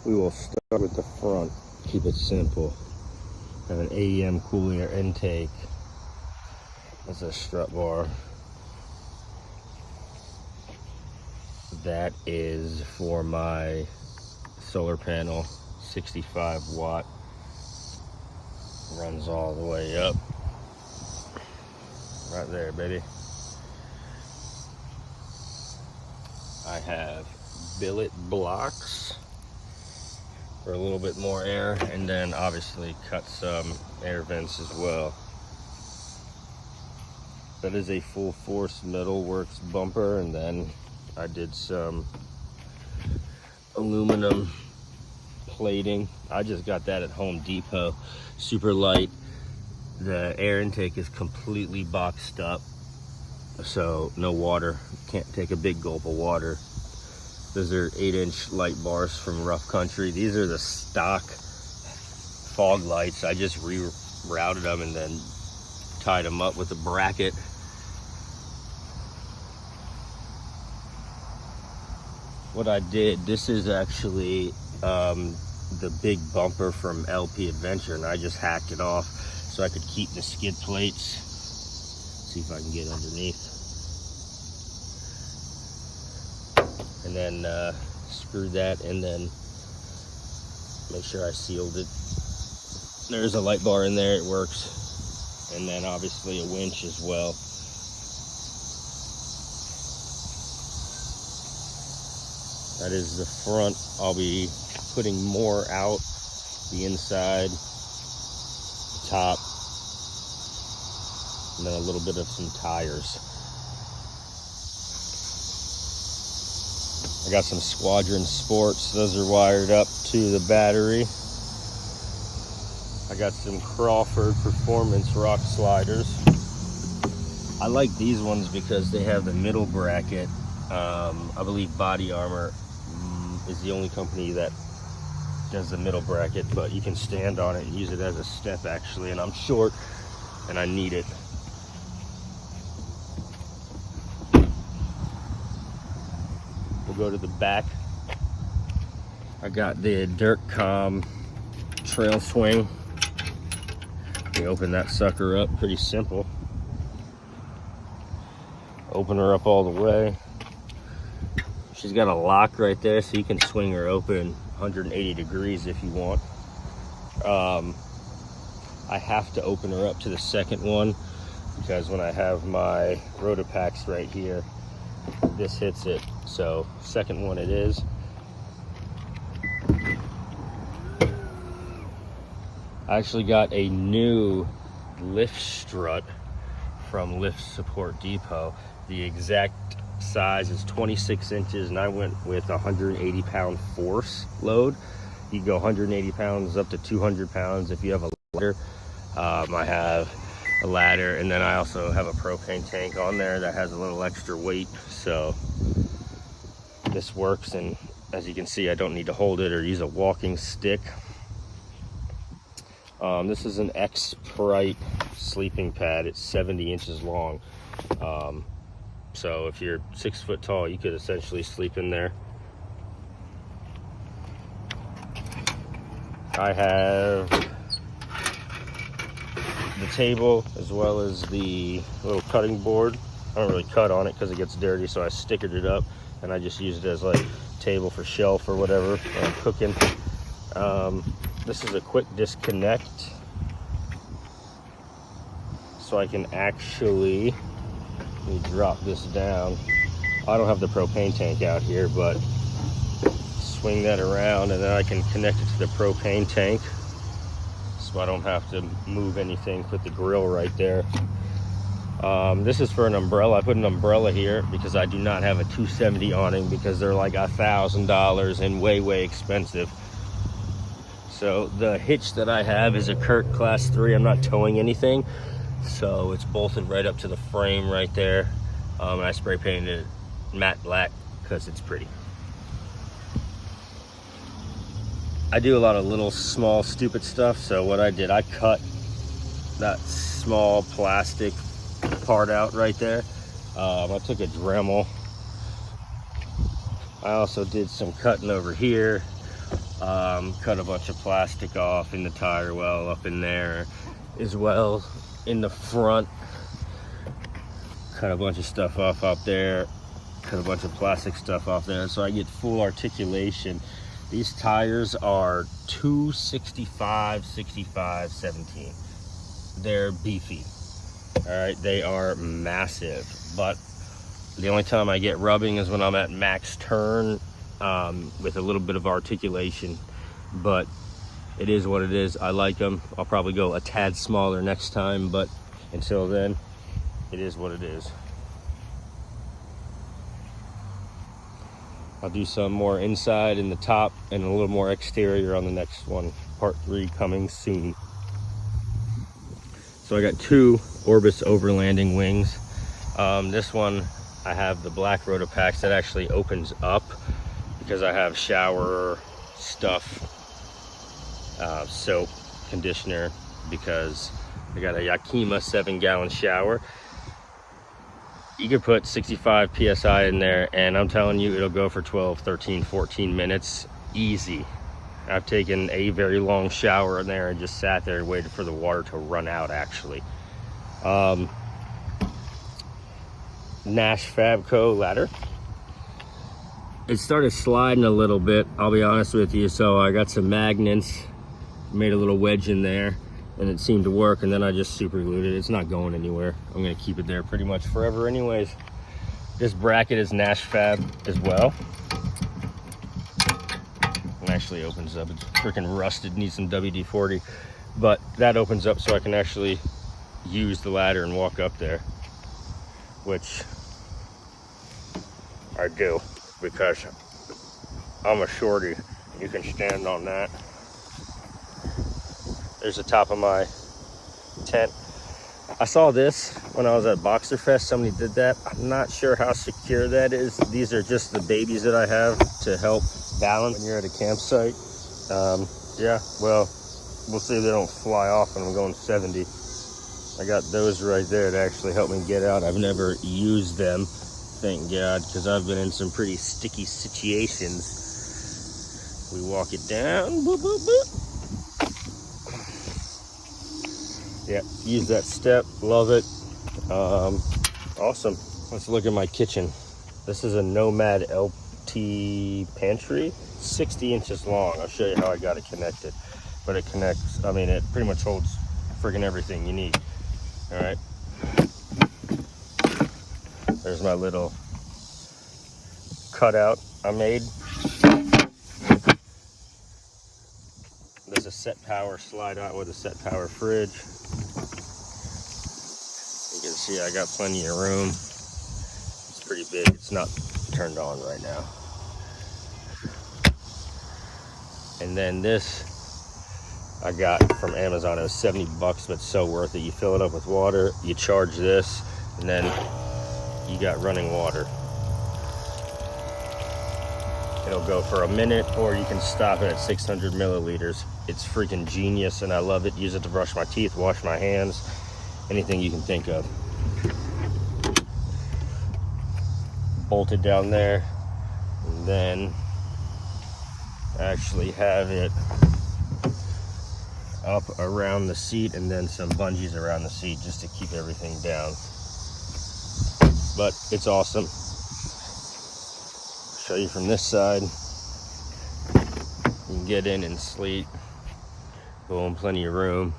We will start with the front, keep it simple. Have an AEM cool air intake. That's a strut bar. That is for my solar panel, 65 watt. Runs all the way up. Right there, baby. I have billet blocks for a little bit more air, and then obviously cut some air vents as well. That is a full force metal works bumper, and then I did some aluminum plating. I just got that at Home Depot, super light. The air intake is completely boxed up, so no water, can't take a big gulp of water. Those are 8-inch light bars from Rough Country. These are the stock fog lights. I just rerouted them and then tied them up with a bracket. What I did, this is actually the big bumper from LP Adventure, and I just hacked it off so I could keep the skid plates. See if I can get underneath. And then screw that, and then make sure I sealed it. There's a light bar in there, it works. And then obviously a winch as well. That is the front. I'll be putting more out the inside, top, and then a little bit of some tires. I got some Squadron Sports. Those are wired up to the battery. I got some Crawford Performance rock sliders. I like these ones because they have the middle bracket. I believe Body Armor is the only company that does the middle bracket, but you can stand on it and use it as a step actually, and I'm short and I need it. We'll go to the back. I got the DirtCom trail swing. We open that sucker up, pretty simple. Open her up all the way. She's got a lock right there, so you can swing her open 180 degrees if you want. I have to open her up to the second one because when I have my Rotopacks right here, this hits it. So second one it is. I actually got a new lift strut from Lift Support Depot. The exact size is 26 inches, and I went with 180 pound force load. You can go 180 pounds up to 200 pounds if you have a ladder. I have a ladder, and then I also have a propane tank on there that has a little extra weight, so this works. And as you can see, I don't need to hold it or use a walking stick. This is an X-Prite sleeping pad. It's 70 inches long. So if you're 6 foot tall, you could essentially sleep in there. I have the table as well as the little cutting board. I don't really cut on it because it gets dirty, so I stickered it up, and I just use it as like table for shelf or whatever when I'm cooking. This is a quick disconnect, so I can actually, let me drop this down. I don't have the propane tank out here, but swing that around, and then I can connect it to the propane tank, so I don't have to move anything. Put the grill right there. This is for an umbrella. I put an umbrella here because I do not have a 270 awning because they're like $1,000 and way expensive. So the hitch that I have is a Kurt Class 3. I'm not towing anything, so it's bolted right up to the frame right there. And I spray painted it matte black because it's pretty. I do a lot of little small stupid stuff, so what I did, I cut that small plastic part out right there. I took a Dremel. I also did some cutting over here. Cut a bunch of plastic off in the tire well up in there as well. In the front, cut a bunch of stuff off up there, cut a bunch of plastic stuff off there, so I get full articulation. These tires are 265, 65, 17. They're beefy. All right, they are massive, but the only time I get rubbing is when I'm at max turn with a little bit of articulation, but it is what it is. I like them. I'll probably go a tad smaller next time, but until then, it is what it is. I'll do some more inside in the top and a little more exterior on the next one. Part 3 coming soon. So I got 2 Orbis overlanding wings. This one, I have the black rotor packs that actually opens up because I have shower stuff, soap, conditioner, because I got a AEMA 7-gallon shower. You could put 65 PSI in there and I'm telling you, it'll go for 12, 13, 14 minutes easy. I've taken a very long shower in there and just sat there and waited for the water to run out actually. Nash Fabco ladder. It started sliding a little bit, I'll be honest with you, so I got some magnets, made a little wedge in there, and it seemed to work, and then I just super glued it. It's not going anywhere. I'm gonna keep it there pretty much forever anyways. This bracket is Nash Fab as well. It actually opens up. It's freaking rusted, needs some WD-40, but that opens up so I can actually use the ladder and walk up there, which I do because I'm a shorty. You can stand on that. There's the top of my tent. I saw this when I was at Boxer Fest. Somebody did that. I'm not sure how secure that is. These are just the babies that I have to help balance when you're at a campsite. Yeah, well, we'll see if they don't fly off when I'm going 70. I got those right there to actually help me get out. I've never used them, thank God, because I've been in some pretty sticky situations. We walk it down, boop, boop, boop. Yeah, use that step, love it. Awesome. Let's look at my kitchen. This is a Nomad LT pantry, 60 inches long. I'll show you how I got it connected. But it connects, I mean, it pretty much holds friggin' everything you need. All right. There's my little cutout I made. There's a set power slide out with a set power fridge. You can see I got plenty of room. It's pretty big. It's not turned on right now. And then this I got from Amazon. It was 70 bucks, but so worth it. You fill it up with water, you charge this, and then you got running water. It'll go for a minute, or you can stop it at 600 milliliters. It's freaking genius, and I love it. Use it to brush my teeth, wash my hands, anything you can think of. Bolted down there, and then actually have it up around the seat, and then some bungees around the seat just to keep everything down. But it's awesome. Show you from this side. You can get in and sleep. Boom, plenty of room.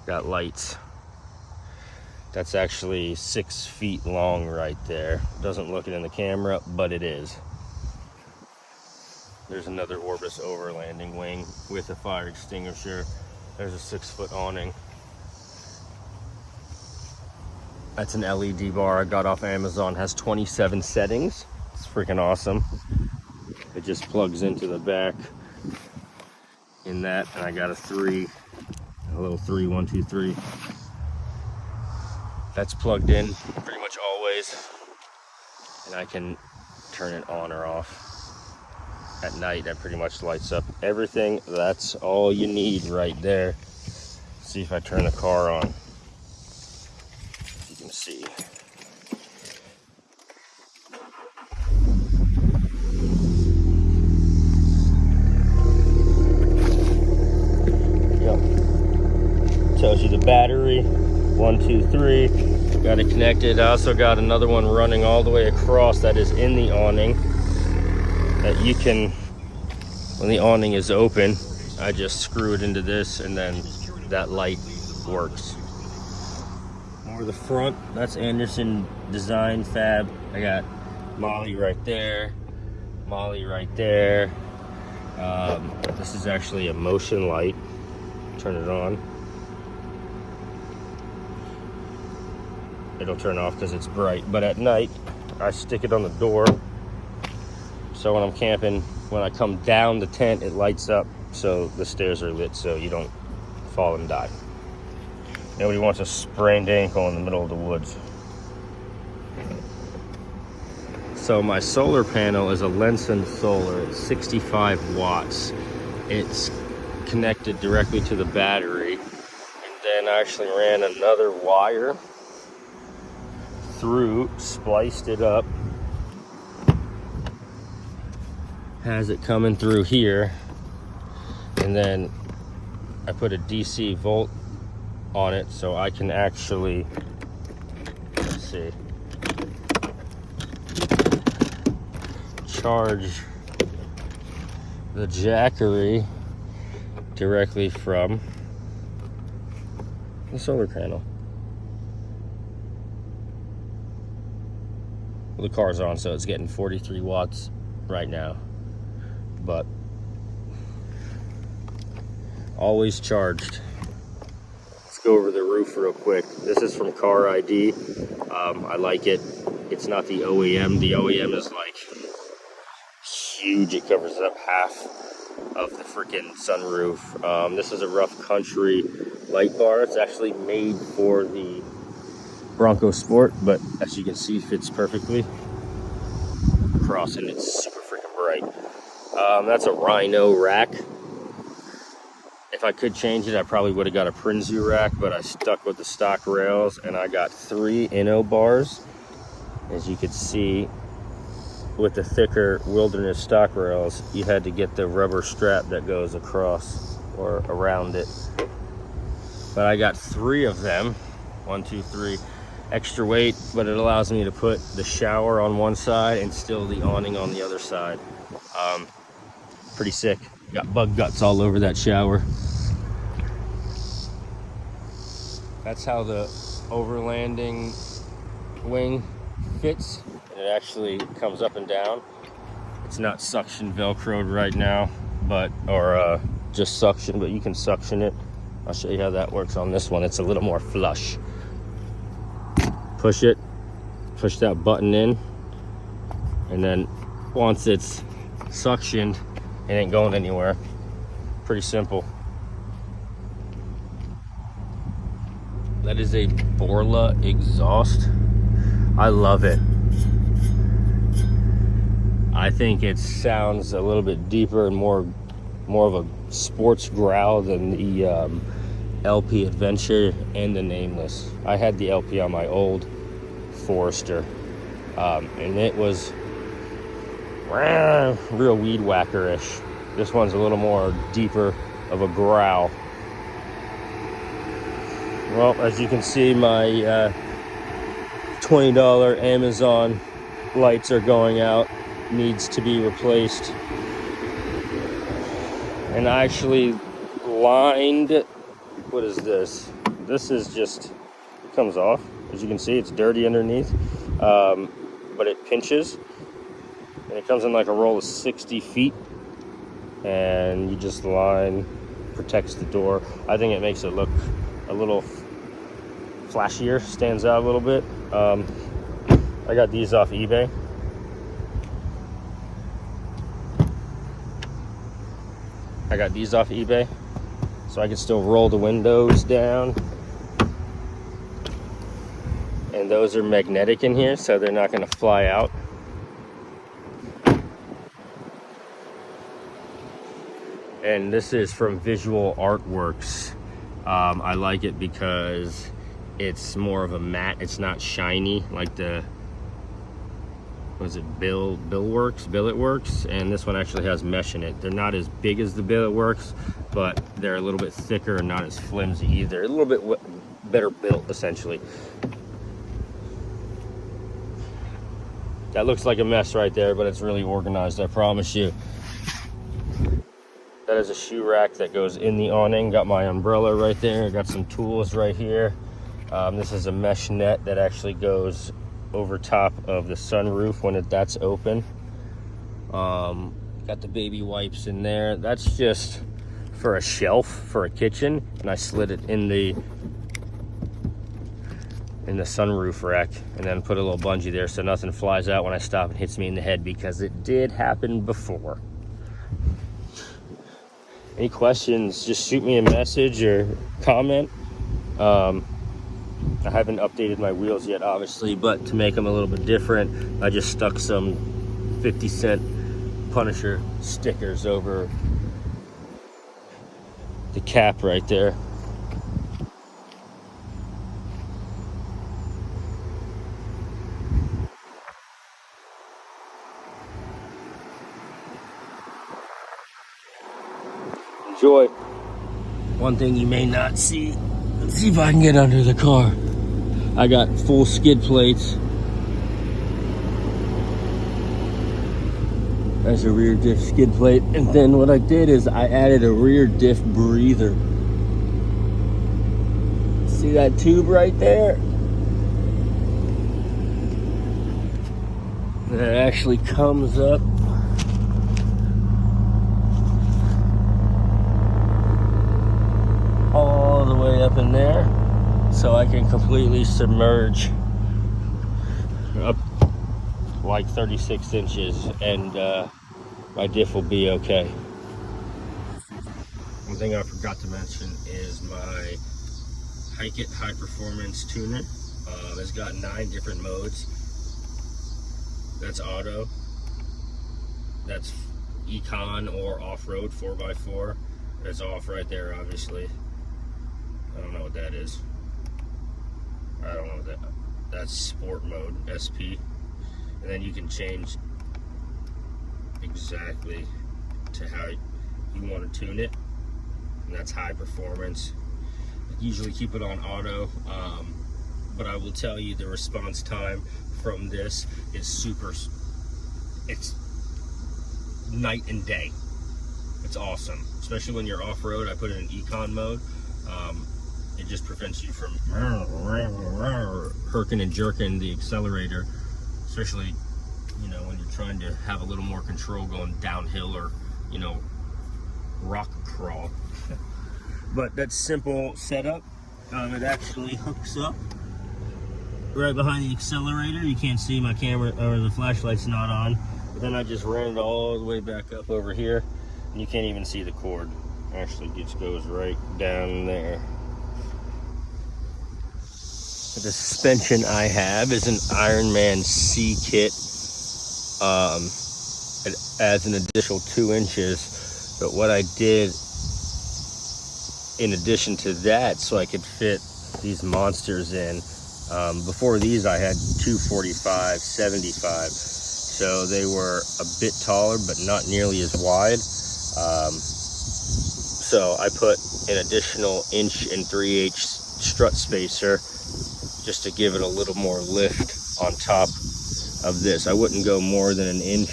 Got lights. That's actually 6 feet long right there. Doesn't look it in the camera, but it is. There's another Orbis overlanding wing with a fire extinguisher. There's a 6-foot awning. That's an LED bar I got off Amazon. Has 27 settings. It's freaking awesome. It just plugs into the back in that, and I got a little 3, 1, 2, 3. That's plugged in pretty much always, and I can turn it on or off. At night, that pretty much lights up everything. That's all you need right there. See if I turn the car on. You can see. battery. 1, 2, 3. Got it connected. I also got another one running all the way across that is in the awning, that you can, when the awning is open, I just screw it into this and then that light works. More of the front, that's Anderson Design Fab. I got Molly right there, Molly right there. This is actually a motion light. Turn it on. It'll turn off because it's bright, but at night I stick it on the door, so when I'm camping, when I come down the tent, it lights up so the stairs are lit so you don't fall and die. Nobody wants a sprained ankle in the middle of the woods. So my solar panel is a Lensun solar. It's 65 watts. It's connected directly to the battery, and then I actually ran another wire through, spliced it up, has it coming through here, and then I put a DC volt on it so I can actually, let's see, charge the Jackery directly from the solar panel. The car's on, so it's getting 43 watts right now, but always charged. Let's go over the roof real quick. This is from Car ID. I like it. It's not the OEM. The OEM is like huge. It covers up half of the freaking sunroof. This is a Rough Country light bar. It's actually made for the Bronco Sport, but as you can see, fits perfectly across, and it's super freaking bright. That's a Rhino Rack. If I could change it, I probably would have got a Prinzu rack, but I stuck with the stock rails, and I got 3 INNO bars. As you can see, with the thicker Wilderness stock rails, you had to get the rubber strap that goes across or around it. But I got 3 of them. 1, 2, 3. Extra weight, but it allows me to put the shower on one side and still the awning on the other side. Pretty sick. Got bug guts all over that shower. That's how the overlanding wing fits. And it actually comes up and down. It's not suction velcroed right now, but just suction, but you can suction it. I'll show you how that works on this one. It's a little more flush. Push it, push that button in, and then once it's suctioned, it ain't going anywhere. Pretty simple. That is a Borla exhaust. I love it. I think it sounds a little bit deeper and more of a sports growl than the LP Adventure and the Nameless. I had the LP on my old Forester, and it was real weed whacker-ish. This one's a little more deeper of a growl. Well, as you can see, my $20 Amazon lights are going out. Needs to be replaced. And I actually lined, what is this? This is just, it comes off. As you can see, it's dirty underneath, but it pinches. And it comes in like a roll of 60 feet. And you just line, protects the door. I think it makes it look a little flashier, stands out a little bit. I got these off eBay. So I can still roll the windows down. And those are magnetic in here, so they're not going to fly out. And this is from Visual Artworks. I like it because it's more of a matte. It's not shiny like the was it Billet Works, and this one actually has mesh in it. They're not as big as the Billet Works, but they're a little bit thicker and not as flimsy either. A little bit better built, essentially. That looks like a mess right there, but it's really organized, I promise you. That is a shoe rack that goes in the awning. Got my umbrella right there. Got some tools right here. This is a mesh net that actually goes over top of the sunroof when that's open. Got the baby wipes in there. That's just for a shelf for a kitchen, and I slid it in the sunroof rack, and then put a little bungee there so nothing flies out when I stop and hits me in the head, because it did happen before. Any questions, just shoot me a message or comment. I haven't updated my wheels yet, obviously, but to make them a little bit different, I just stuck some 50-cent Punisher stickers over the cap right there. Enjoy. One thing you may not see, let's see if I can get under the car. I got full skid plates. There's a rear diff skid plate, and then what I did is I added a rear diff breather. See that tube right there? And it actually comes up all the way up in there, so I can completely submerge up like 36 inches, and my diff will be okay. One thing I forgot to mention is my Hike-It high performance tuner. It's got 9 different modes. That's auto, that's econ or off-road 4x4. It's off right there, obviously. I don't know what that is. I don't know what that's sport mode, SP. And then you can change exactly to how you want to tune it. And that's high performance. I usually keep it on auto, but I will tell you the response time from this is super, it's night and day. It's awesome, especially when you're off-road. I put it in econ mode. It just prevents you from herking and jerking the accelerator, especially, you know, when you're trying to have a little more control going downhill or, you know, rock crawl. But that simple setup, it actually hooks up right behind the accelerator. You can't see my camera, or the flashlight's not on, but then I just ran it all the way back up over here, and you can't even see the cord. It actually just goes right down there. The suspension I have is an Ironman C kit. It adds an additional 2 inches, but what I did in addition to that, so I could fit these monsters in, before these I had 245 75, so they were a bit taller but not nearly as wide. So I put an additional 1 3/8 strut spacer just to give it a little more lift on top of this. I wouldn't go more than 1 inch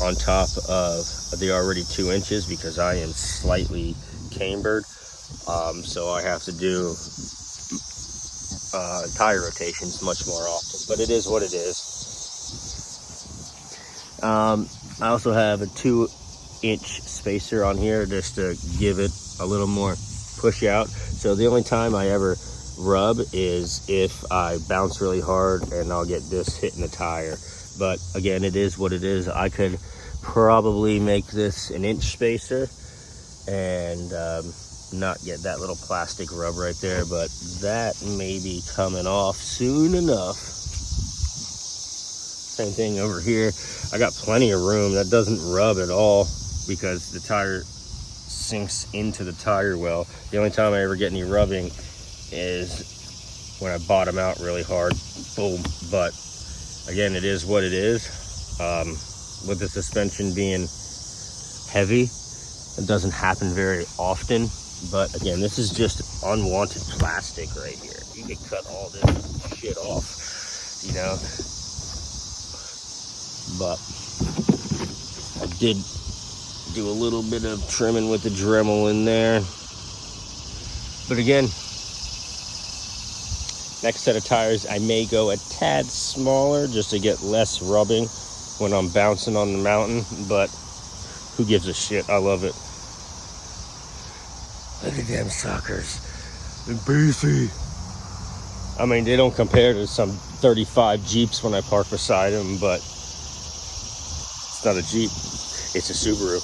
on top of the already 2 inches because I am slightly cambered, so I have to do tire rotations much more often, but it is what it is. I also have a 2-inch spacer on here just to give it a little more push out. So the only time I ever rub is if I bounce really hard and I'll get this hitting the tire. But again, it is what it is. I could probably make this 1-inch spacer and not get that little plastic rub right there, but that may be coming off soon enough. Same thing over here. I got plenty of room. That doesn't rub at all because the tire sinks into the tire well. The only time I ever get any rubbing is when I bottom out really hard. Boom. But again, it is what it is. With the suspension being heavy, it doesn't happen very often. But again, this is just unwanted plastic right here. You could cut all this shit off, you know. But I did do a little bit of trimming with the Dremel in there. But again, next set of tires, I may go a tad smaller just to get less rubbing when I'm bouncing on the mountain, but who gives a shit? I love it. Look at them suckers. They're beefy. I mean, they don't compare to some 35 Jeeps when I park beside them, but it's not a Jeep, it's a Subaru.